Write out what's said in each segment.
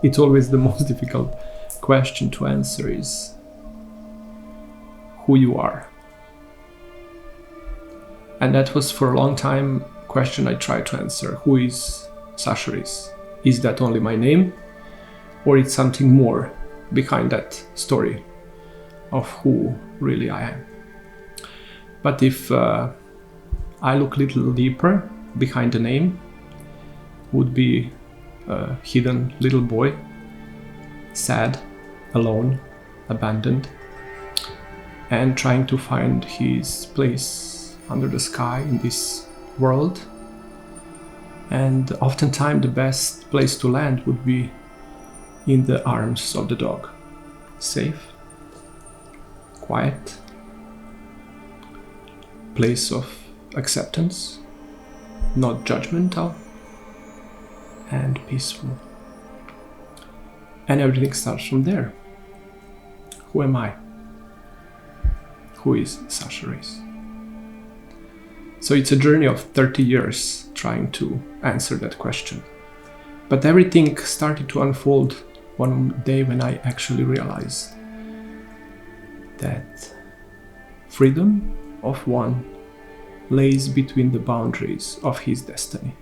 it's always the most difficult question to answer is who you are. And that was for a long time a question I tried to answer. Who is Sasha Riess? Is that only my name? Or it's something more behind that story of who really I am? But if I look a little deeper behind the name, would be a hidden little boy, sad, alone, abandoned, and trying to find his place under the sky in this world. And oftentimes the best place to land would be in the arms of the dog. Safe, quiet, place of acceptance, not judgmental, and peaceful. And everything starts from there. Who am I? Who is Sasha Riess? So it's a journey of 30 years trying to answer that question. But everything started to unfold one day when I actually realized that freedom of one lays between the boundaries of his destiny.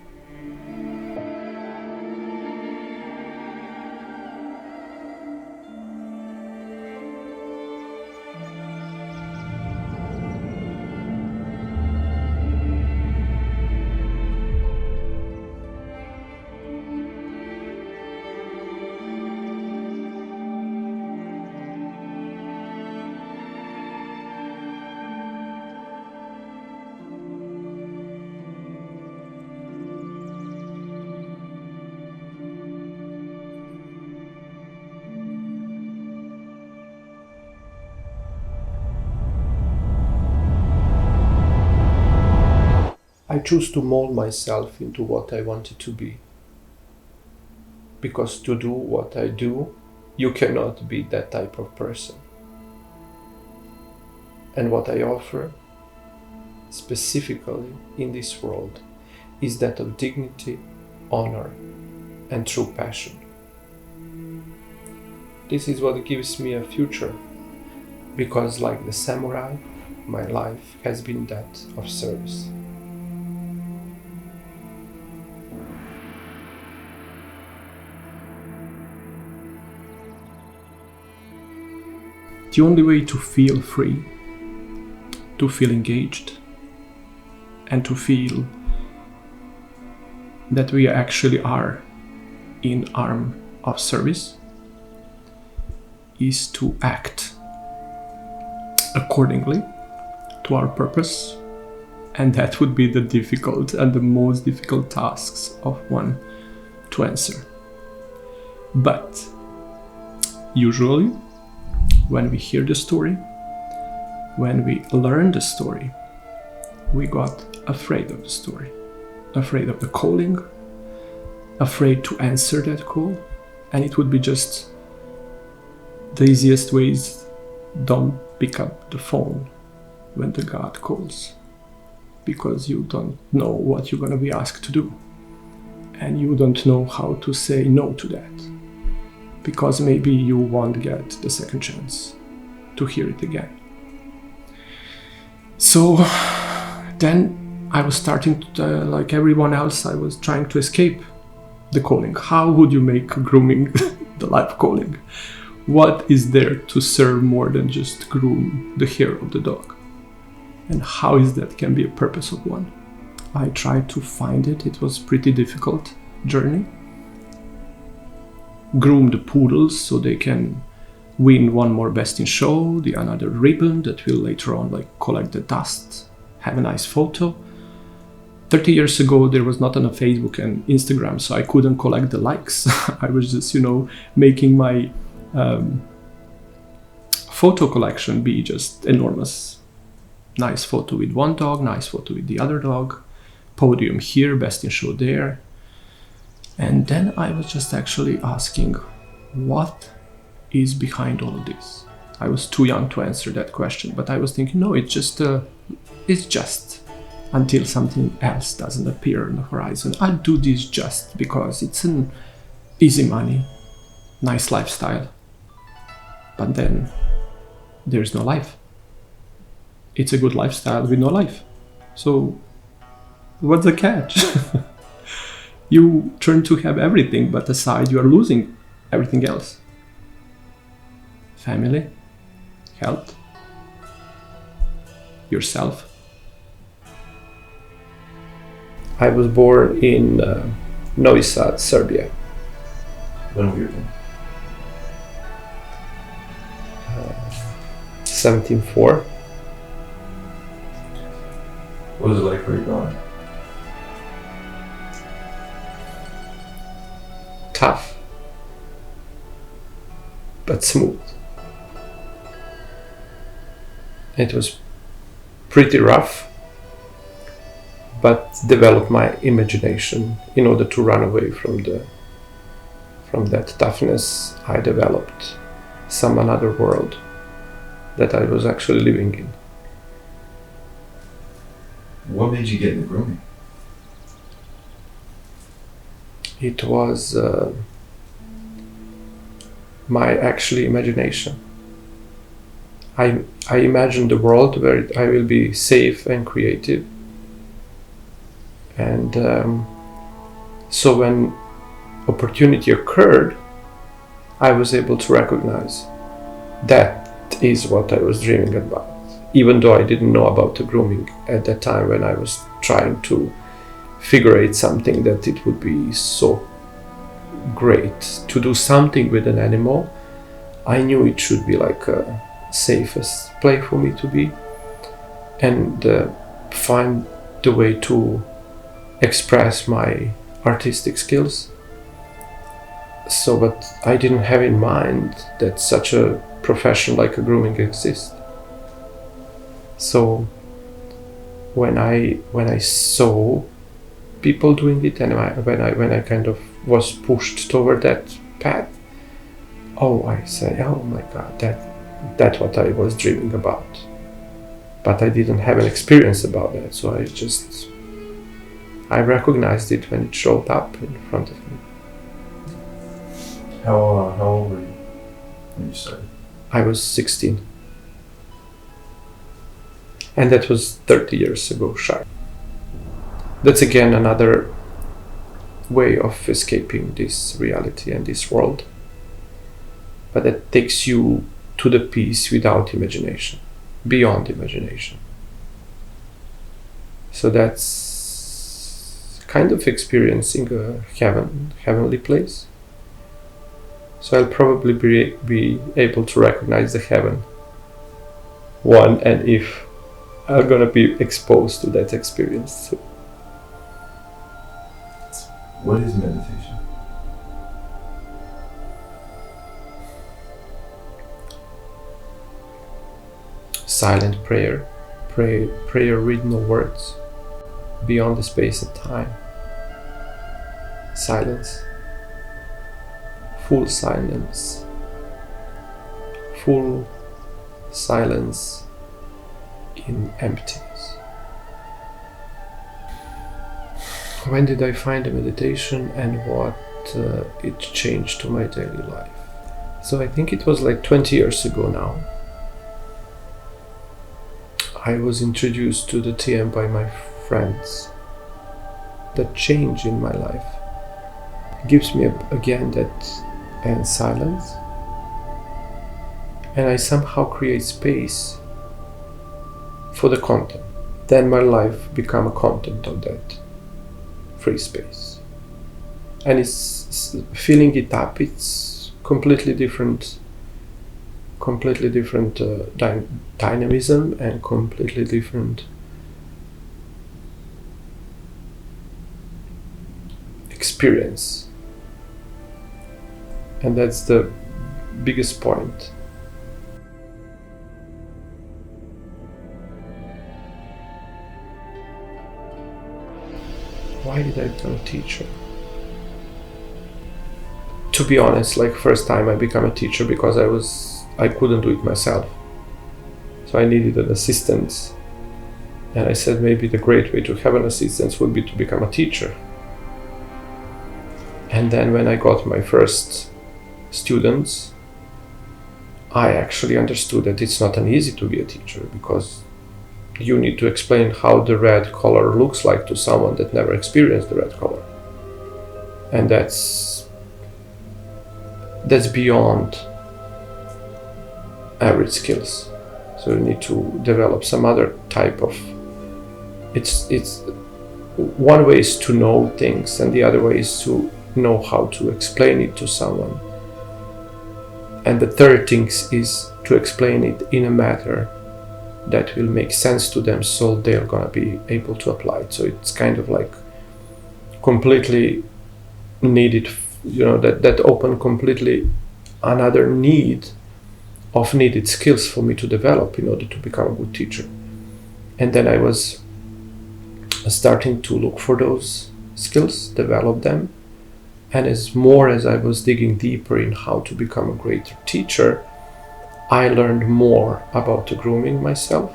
I choose to mold myself into what I wanted to be. Because to do what I do, you cannot be that type of person. And what I offer, specifically in this world, is that of dignity, honor, and true passion. This is what gives me a future, because like the samurai, my life has been that of service. The only way to feel free, to feel engaged, and to feel that we actually are in arm of service is to act accordingly to our purpose, and that would be the difficult and the most difficult tasks of one to answer. But usually, when we hear the story, when we learn the story, we got afraid of the story, afraid of the calling, afraid to answer that call, and it would be just the easiest ways: don't pick up the phone when the God calls, because you don't know what you're going to be asked to do, and you don't know how to say no to that, because maybe you won't get the second chance to hear it again. So then I was starting to, like everyone else, I was trying to escape the calling. How would you make grooming the life calling? What is there to serve more than just groom the hair of the dog? And how is that can be a purpose of one? I tried to find it. It was a pretty difficult journey. Groom the poodles so they can win one more best in show, the another ribbon that will later on collect the dust, have a nice photo. 30 years ago there was not on Facebook and Instagram, so I couldn't collect the likes. I was just making my photo collection be just enormous. Nice photo with one dog, nice photo with the other dog, podium here, best in show there. And then I was just actually asking, what is behind all of this? I was too young to answer that question, but I was thinking, no, it's just until something else doesn't appear on the horizon. I'll do this just because it's an easy money. nice lifestyle. But then there's no life. It's a good lifestyle with no life. So what's the catch? You turn to have everything, but aside you are losing everything else. Family, health, yourself. I was born in Novi Sad, Serbia. When were you born? 1704. What was it like where you going? Tough, but smooth. It was pretty rough, but developed my imagination in order to run away from that toughness. I developed another world that I was actually living in. What made you get into grooming? It was my actually imagination. I imagined a world where I will be safe and creative. And so when opportunity occurred, I was able to recognize that is what I was dreaming about. Even though I didn't know about the grooming at that time, when I was trying to figure out something that it would be so great to do something with an animal, I knew it should be like a safest place for me to be, and find the way to express my artistic skills. So, but I didn't have in mind that such a profession like a grooming exists. So when I saw people doing it, and when I kind of was pushed toward that path, I say, oh my God, that's what I was dreaming about. But I didn't have an experience about that, so I recognized it when it showed up in front of me. How old were you when you started? I was 16. And that was 30 years ago sharp. That's again another way of escaping this reality and this world. But that takes you to the peace without imagination, beyond imagination. So that's kind of experiencing a heavenly place. So I'll probably be able to recognize the heaven one, and if I'm gonna be exposed to that experience. What is meditation? Silent prayer. Prayer with no words. Beyond the space and time. Silence. Full silence. Full silence in emptiness. When did I find the meditation and what it changed to my daily life? So I think it was like 20 years ago now. I was introduced to the TM by my friends. The change in my life gives me again that and silence, and I somehow create space for the content. Then my life become a content of that free space, and it's filling it up. It's completely different dynamism and completely different experience, and that's the biggest point. Why did I become a teacher? To be honest, like first time I became a teacher because I couldn't do it myself. So I needed an assistant. And I said maybe the great way to have an assistant would be to become a teacher. And then when I got my first students, I actually understood that it's not an easy to be a teacher, because you need to explain how the red color looks like to someone that never experienced the red color. And that's beyond average skills. So you need to develop some other type of, it's one way is to know things, and the other way is to know how to explain it to someone. And the third thing is to explain it in a manner that will make sense to them, so they're gonna be able to apply it. So it's kind of like completely needed, that opened completely another need of needed skills for me to develop in order to become a good teacher. And then I was starting to look for those skills, develop them. And as I was digging deeper in how to become a great teacher, I learned more about the grooming myself.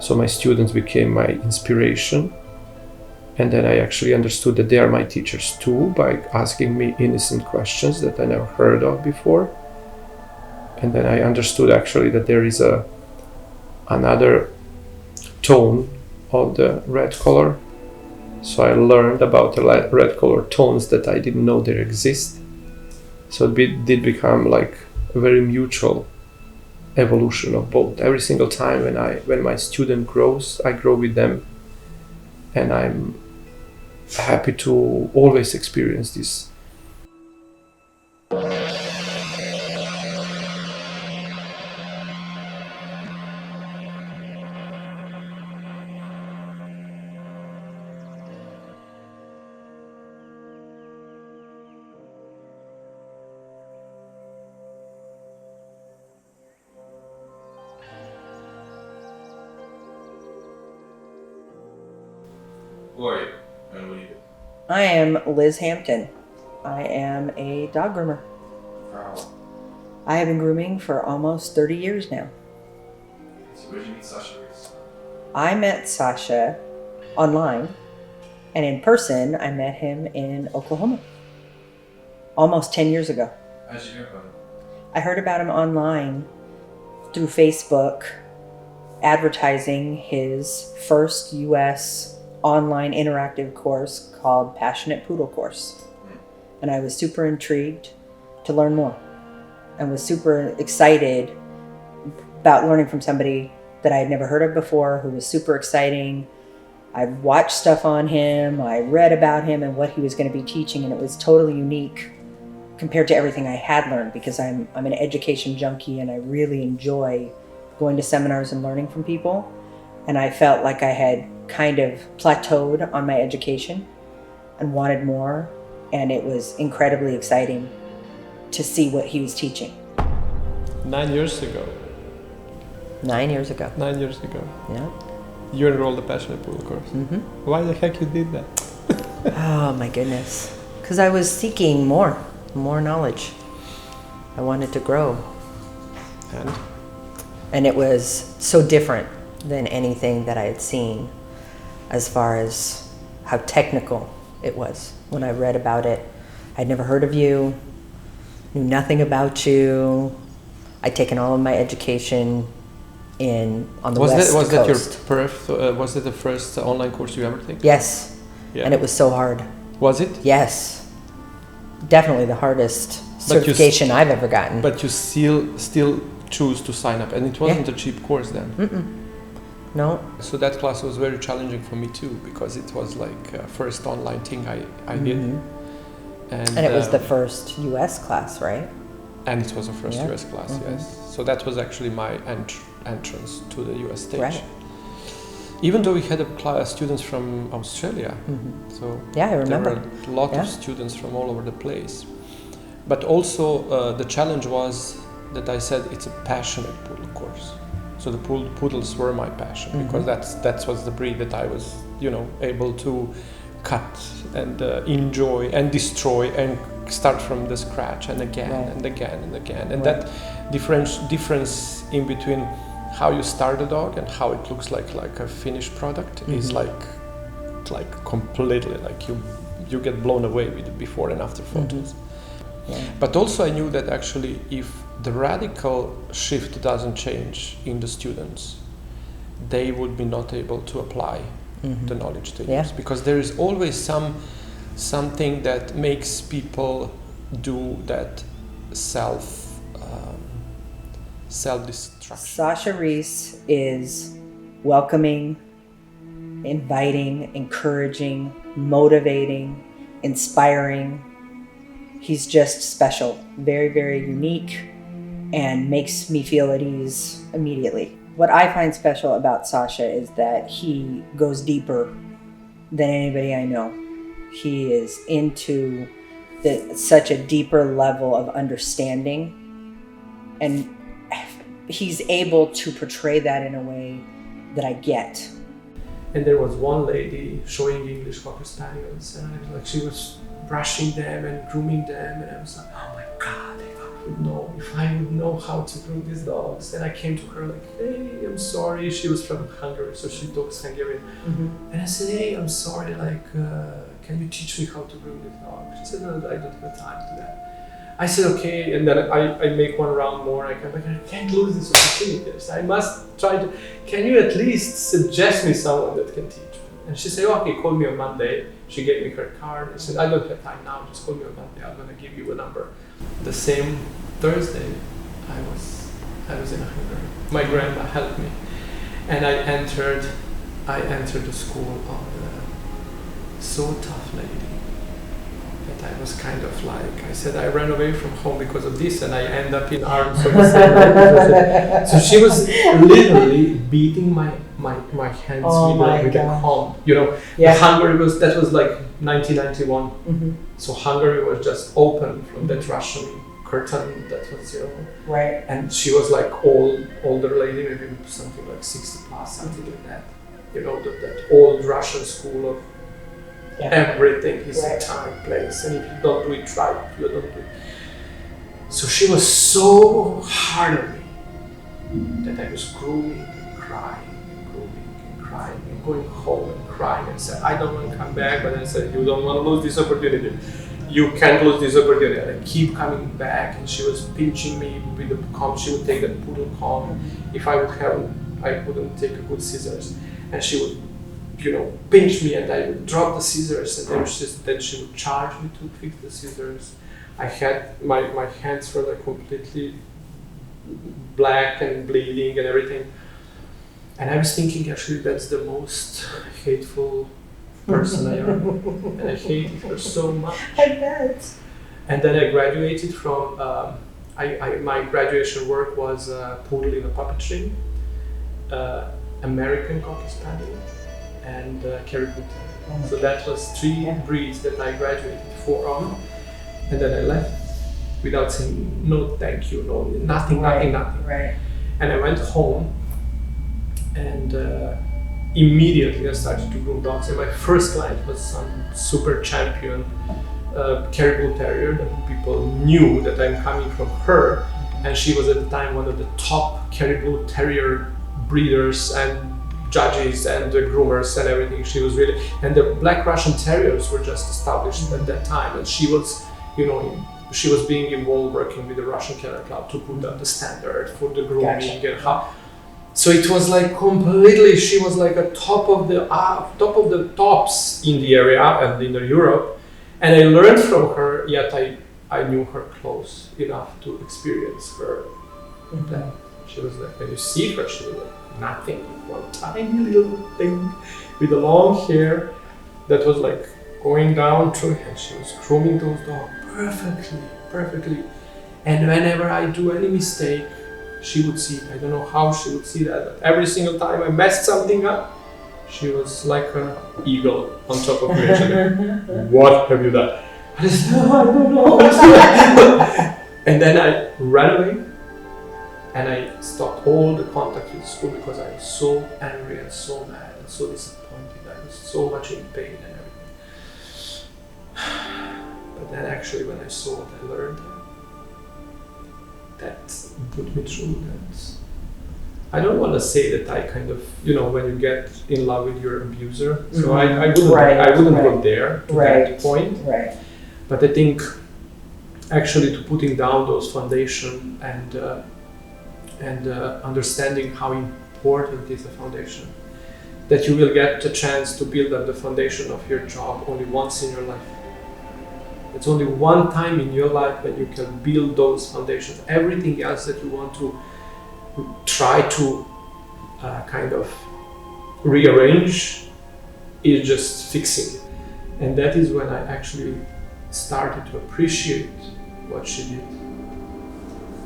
So my students became my inspiration. And then I actually understood that they are my teachers too, by asking me innocent questions that I never heard of before. And then I understood actually that there is another tone of the red color. So I learned about the red color tones that I didn't know they exist. So it did become like a very mutual evolution of both. Every single time when my student grows, I grow with them, and I'm happy to always experience this. Who are you? And what do you do? I am Liz Hampton. I am a dog groomer. Wow. I have been grooming for almost 30 years now. So where did you meet Sasha Riess? I met Sasha online, and in person, I met him in Oklahoma almost 10 years ago. How did you hear about him? I heard about him online through Facebook, advertising his first U.S. online interactive course called Passionate Poodle Course. And I was super intrigued to learn more, and was super excited about learning from somebody that I had never heard of before, who was super exciting. I watched stuff on him, I read about him and what he was going to be teaching, and it was totally unique compared to everything I had learned, because I'm an education junkie and I really enjoy going to seminars and learning from people. And I felt like I had kind of plateaued on my education and wanted more, and it was incredibly exciting to see what he was teaching. 9 years ago. 9 years ago. 9 years ago. Yeah. You enrolled the Passionate Poodle course. Mm-hmm. Why the heck you did that? Oh my goodness. Because I was seeking more knowledge. I wanted to grow. And it was so different than anything that I had seen, as far as how technical it was. When I read about it, I'd never heard of you, knew nothing about you. I'd taken all of my education on the West Coast. Was that the first online course you ever take? Yes. Yeah. And it was so hard. Was it? Yes. Definitely the hardest certification I've ever gotten. But you still choose to sign up, and it wasn't a cheap course then. Mm-mm. No. So that class was very challenging for me too, because it was like first online thing I did. And it was the first US class, right? And it was the first US class, yes. So that was actually my entrance to the US stage. Right. Even though we had students from Australia. So yeah, I remember. There were a lot of students from all over the place. But also the challenge was that I said it's a passionate poodle course. So the poodles were my passion, because that was the breed that I was, able to cut and enjoy and destroy and start from the scratch and again and again and again. And that difference in between how you start a dog and how it looks like a finished product is like completely like you get blown away with the before and after photos. But also I knew that actually if the radical shift doesn't change in the students, they would be not able to apply the knowledge they use, because there is always something that makes people do that self-destruction. Sasha Riess is welcoming, inviting, encouraging, motivating, inspiring. He's just special, very, very unique, and makes me feel at ease immediately. What I find special about Sasha is that he goes deeper than anybody I know. He is into such a deeper level of understanding, and he's able to portray that in a way that I get. And there was one lady showing English Cocker Spaniels, and I was like, she was brushing them and grooming them, and I was like, oh my God, if I would know how to groom these dogs. And I came to her like, hey, I'm sorry. She was from Hungary, so she talks Hungarian. And I said, hey, I'm sorry, like, can you teach me how to groom this dog? She said, no, I don't have time to do that. I said, okay, and then I make one round more. I come back, I can't lose this opportunity. I must try to, can you at least suggest me someone that can teach me? And she said, okay, call me on Monday. She gave me her card. I said, I don't have time now, just call me on Monday. I'm gonna give you a number. The same Thursday, I was in Hungary. My grandma helped me. And I entered the school of a so tough lady. I was kind of like, I said, I ran away from home because of this, and I end up in arms of the same lady. So she was literally beating my hands with a comb. You know, Hungary that was like 1991. So Hungary was just open from that Russian curtain that was, Right. And she was like older lady, maybe something like 60 plus, something like that. That old Russian school of everything is a time, place, and if you don't do it right, you don't do it. So she was so hard on me that I was grooming and crying and going home and crying and said, I don't want to come back. But I said, you don't want to lose this opportunity. You can't lose this opportunity. And I keep coming back, and she was pinching me with the comb. She would take the poodle comb. If I wouldn't take a good scissors, and she would pinch me, and I would drop the scissors, and then she would charge me to fix the scissors. I had my hands were like completely black and bleeding and everything. And I was thinking, actually, that's the most hateful person I ever met. And I hated her so much. I bet. And then I graduated from, my graduation work was poodle in a puppetry, American Cocker Spaniel, and Caribou. So that was 3 breeds that I graduated on, and then I left without saying no thank you, nothing. Right. And I went home, and immediately I started to groom dogs. And my first client was some super champion Caribou Terrier that people knew that I'm coming from her, and she was at the time one of the top Caribou Terrier breeders and judges and the groomers and everything. She was really, and the Black Russian Terriers were just established at that time, and she was, she was being involved working with the Russian Kennel Club to put up the standard for the grooming and how. So it was like completely, she was like a top of the tops in the area and in Europe, and I learned from her. Yet I knew her close enough to experience her. That she was like, when you see her, she was like nothing, one tiny little thing with the long hair that was like going down through, and she was grooming those dogs perfectly. And whenever I do any mistake, she would see it. I don't know how she would see that, but every single time I messed something up, she was like an eagle on top of me. What have you done? I said, no, I don't know. And then I ran away, and I stopped all the contact with the school because I was so angry and so mad and so disappointed. I was so much in pain and everything. But then actually when I saw what I learned, that put me through that. I don't want to say that I kind of, when you get in love with your abuser, so I wouldn't go there to that point. Right. But I think actually to putting down those foundation and understanding how important is a foundation. That you will get a chance to build up the foundation of your job only once in your life. It's only one time in your life when you can build those foundations. Everything else that you want to try to kind of rearrange is just fixing it. And that is when I actually started to appreciate what she did.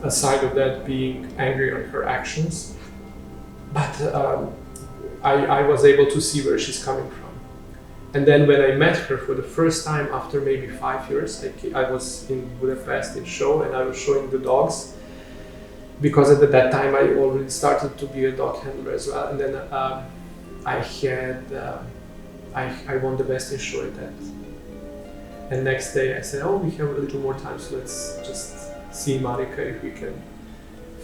Aside of that, being angry on her actions, but I was able to see where she's coming from. And then when I met her for the first time after maybe 5 years, I was in Budapest in show and I was showing the dogs, because at that time I already started to be a dog handler as well. And then I won the best in show at that. And next day I said, oh, we have a little more time, so let's just see Marika if we can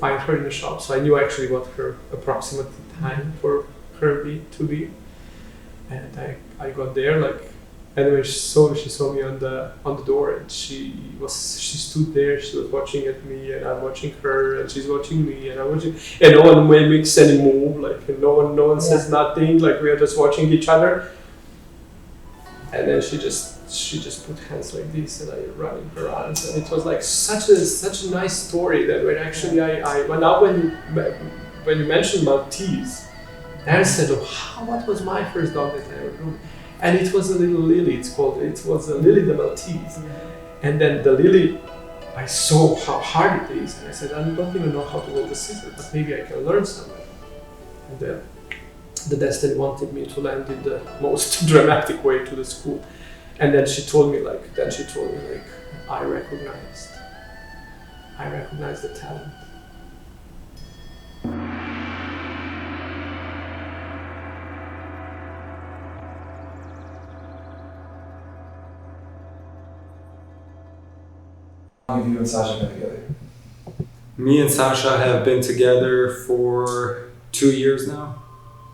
find her in the shop. So I knew actually what her approximate time for her to be. And I got there, and when she saw me on the door, and she stood there, she was watching at me, and I'm watching her, and she's watching me, and I'm watching, and no one makes any move, and no one says nothing, we are just watching each other. And then she just put hands like this, and I running her arms, and it was such a nice story that when actually when you mentioned Maltese, and I said, what was my first dog that I ever grew? And it was a little Lily, it was a Lily the Maltese. And then the Lily, I saw how hard it is, and I said, I don't even know how to hold the scissors, but maybe I can learn somewhere. And the destiny wanted me to land in the most dramatic way to the school. And then she told me, I recognized the talent. How long have you and Sasha been together? Me and Sasha have been together for 2 years now.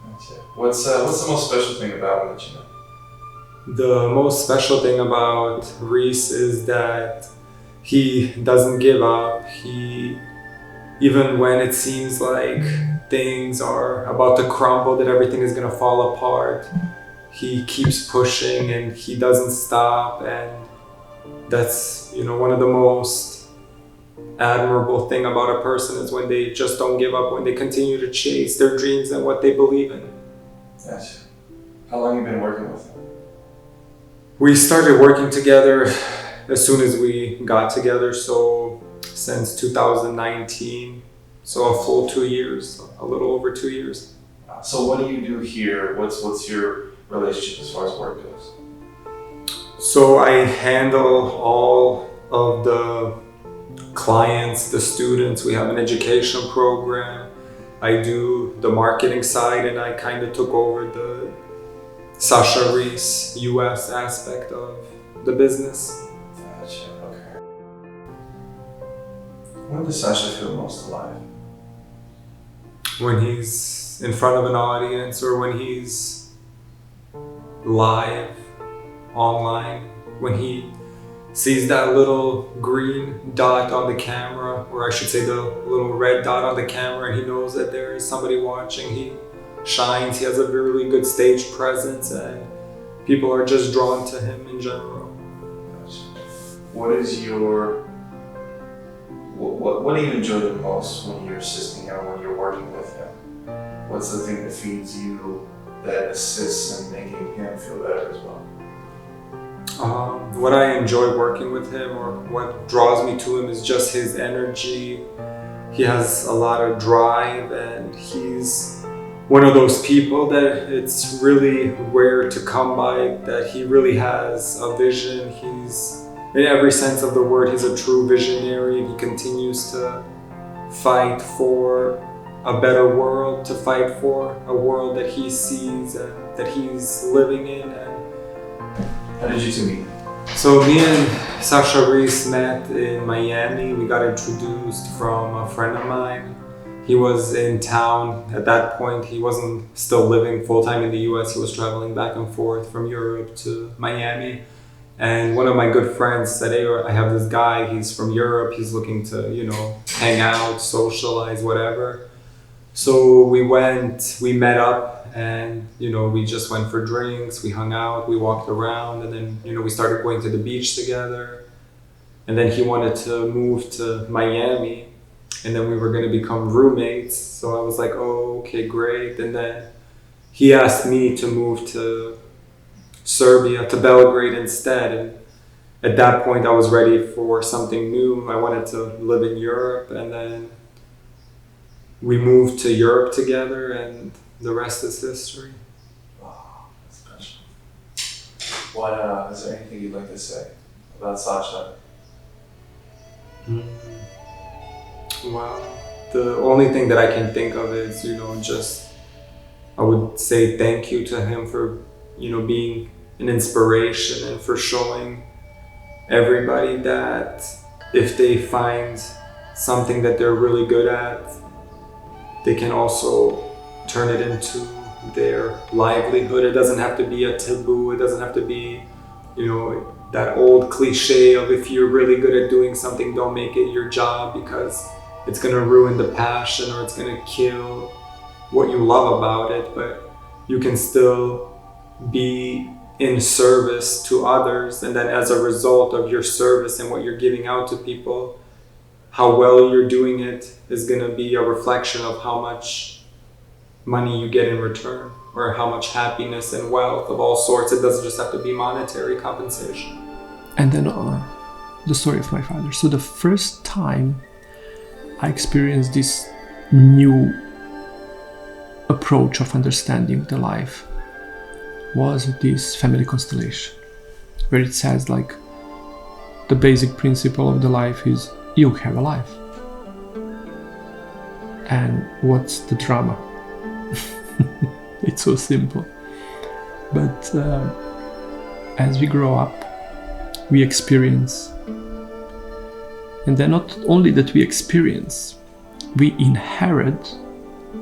Gotcha. What's the most special thing about him that you know? The most special thing about Reiss is that he doesn't give up. Even when it seems like things are about to crumble, that everything is gonna fall apart, he keeps pushing and he doesn't stop. And that's, one of the most admirable thing about a person is when they just don't give up, when they continue to chase their dreams and what they believe in. Gotcha. How long have you been working with him? We started working together as soon as we got together, so since 2019, so a full 2 years, a little over 2 years. So what do you do here? What's your relationship as far as work goes? So I handle all of the clients, the students. We have an education program. I do the marketing side, and I kind of took over the Sasha Riess US aspect of the business. Gotcha, okay. When does Sasha feel most alive? When he's in front of an audience, or when he's live online, when he sees that little green dot on the camera, or I should say the little red dot on the camera, and he knows that there is somebody watching. He shines, he has a really good stage presence, and people are just drawn to him in general. What is your, what do you enjoy the most when you're assisting him, when you're working with him? What's the thing that feeds you, that assists in making him feel better as well? What I enjoy working with him, or what draws me to him, is just his energy. He has a lot of drive, and he's one of those people that it's really rare to come by, that he really has a vision. He's, in every sense of the word, he's a true visionary, and he continues to fight for a better world, to fight for a world that he sees and that he's living in. How did you two meet? So me and Sasha Riess met in Miami. We got introduced from a friend of mine. He was in town at that point. He wasn't still living full-time in the US. He was traveling back and forth from Europe to Miami. And one of my good friends said, hey, I have this guy, he's from Europe, he's looking to, hang out, socialize, whatever. So we met up, and, we just went for drinks, we hung out, we walked around, and then, we started going to the beach together. And then he wanted to move to Miami, and then we were going to become roommates. So I was like, oh, okay, great. And then he asked me to move to Serbia, to Belgrade instead. And at that point, I was ready for something new. I wanted to live in Europe, and then we moved to Europe together, and the rest is history. Wow, that's special. What is there anything you'd like to say about Sasha? Wow. The only thing that I can think of is, I would say thank you to him for, being an inspiration, and for showing everybody that if they find something that they're really good at, they can also turn it into their livelihood. It doesn't have to be a taboo. It doesn't have to be, that old cliche of if you're really good at doing something, don't make it your job because it's going to ruin the passion or it's going to kill what you love about it. But you can still be in service to others, and then as a result of your service and what you're giving out to people, how well you're doing it is going to be a reflection of how much money you get in return, or how much happiness and wealth of all sorts. It doesn't just have to be monetary compensation. And then the story of my father. So the first time I experienced this new approach of understanding the life was this family constellation, where it says like the basic principle of the life is you have a life. And what's the drama? It's so simple. But as we grow up, we experience. And then not only that we experience, we inherit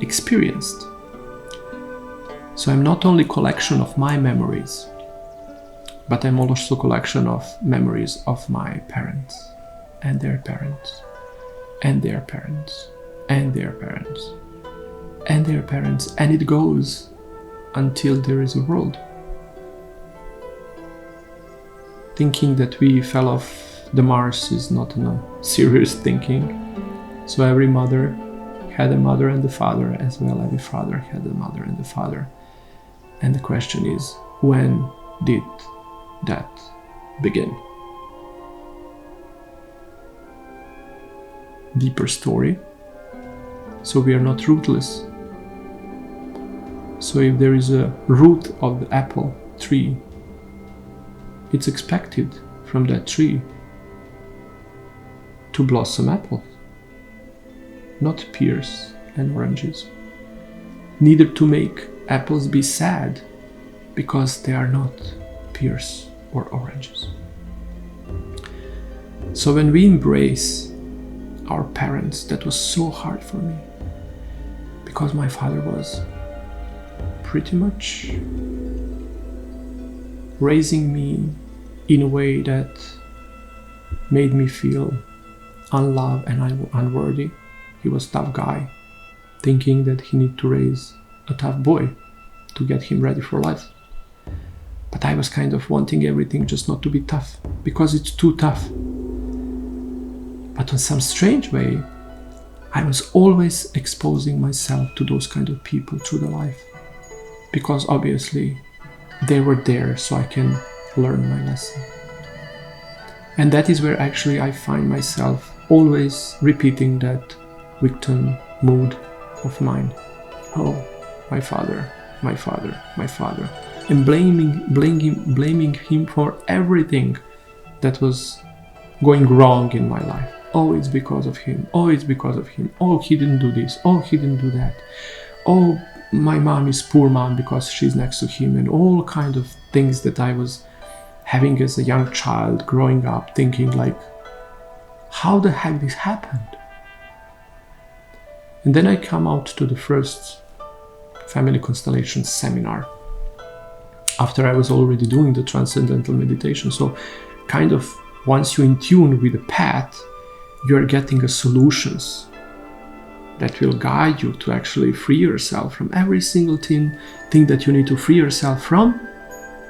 experienced. So I'm not only a collection of my memories, but I'm also a collection of memories of my parents, and their parents, and their parents, and their parents, and their parents, and it goes until there is a world. Thinking that we fell off the Mars is not a serious thinking. So every mother had a mother and a father as well. Every father had a mother and a father. And the question is, when did that begin? Deeper story. So we are not rootless. So if there is a root of the apple tree, it's expected from that tree to blossom apples, not pears and oranges. Neither to make apples be sad because they are not pears or oranges. So when we embrace our parents, that was so hard for me because my father was pretty much raising me in a way that made me feel unloved and unworthy. He was a tough guy, thinking that he needed to raise a tough boy to get him ready for life. But I was kind of wanting everything just not to be tough, because it's too tough. But in some strange way, I was always exposing myself to those kind of people through the life, because obviously they were there so I can learn my lesson. And that is where actually I find myself always repeating that victim mood of mine. Oh, my father, my father, my father. And blaming him for everything that was going wrong in my life. Oh, it's because of him. Oh, it's because of him. Oh, he didn't do this. Oh, he didn't do that. Oh, my mom is poor mom because she's next to him, and all kind of things that I was having as a young child growing up, thinking like, how the heck this happened? And then I come out to the first family constellation seminar, after I was already doing the transcendental meditation. So kind of once you're in tune with the path, you're getting a solutions that will guide you to actually free yourself from every single thing that you need to free yourself from,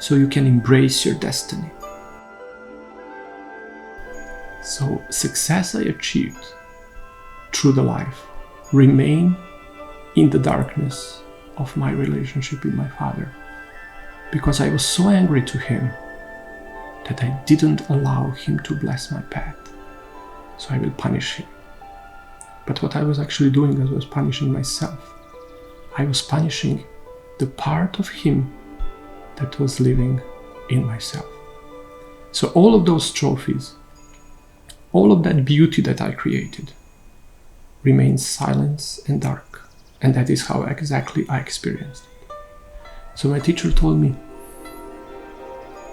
so you can embrace your destiny. So success I achieved through the life remain in the darkness of my relationship with my father, because I was so angry to him that I didn't allow him to bless my path. So I will punish him. But what I was actually doing is I was punishing myself. I was punishing the part of him that was living in myself. So all of those trophies, all of that beauty that I created, remains silence and dark. And that is how exactly I experienced it. So my teacher told me,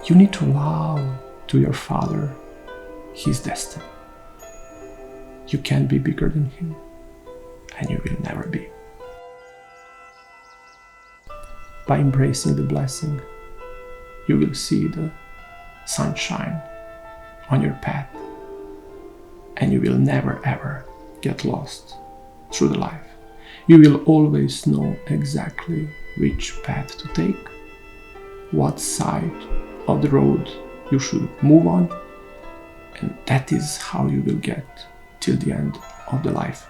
you need to allow to your father his destiny. You can't be bigger than him, and you will never be. By embracing the blessing, you will see the sunshine on your path, and you will never ever get lost through the life. You will always know exactly which path to take, what side of the road you should move on, and that is how you will get till the end of the life.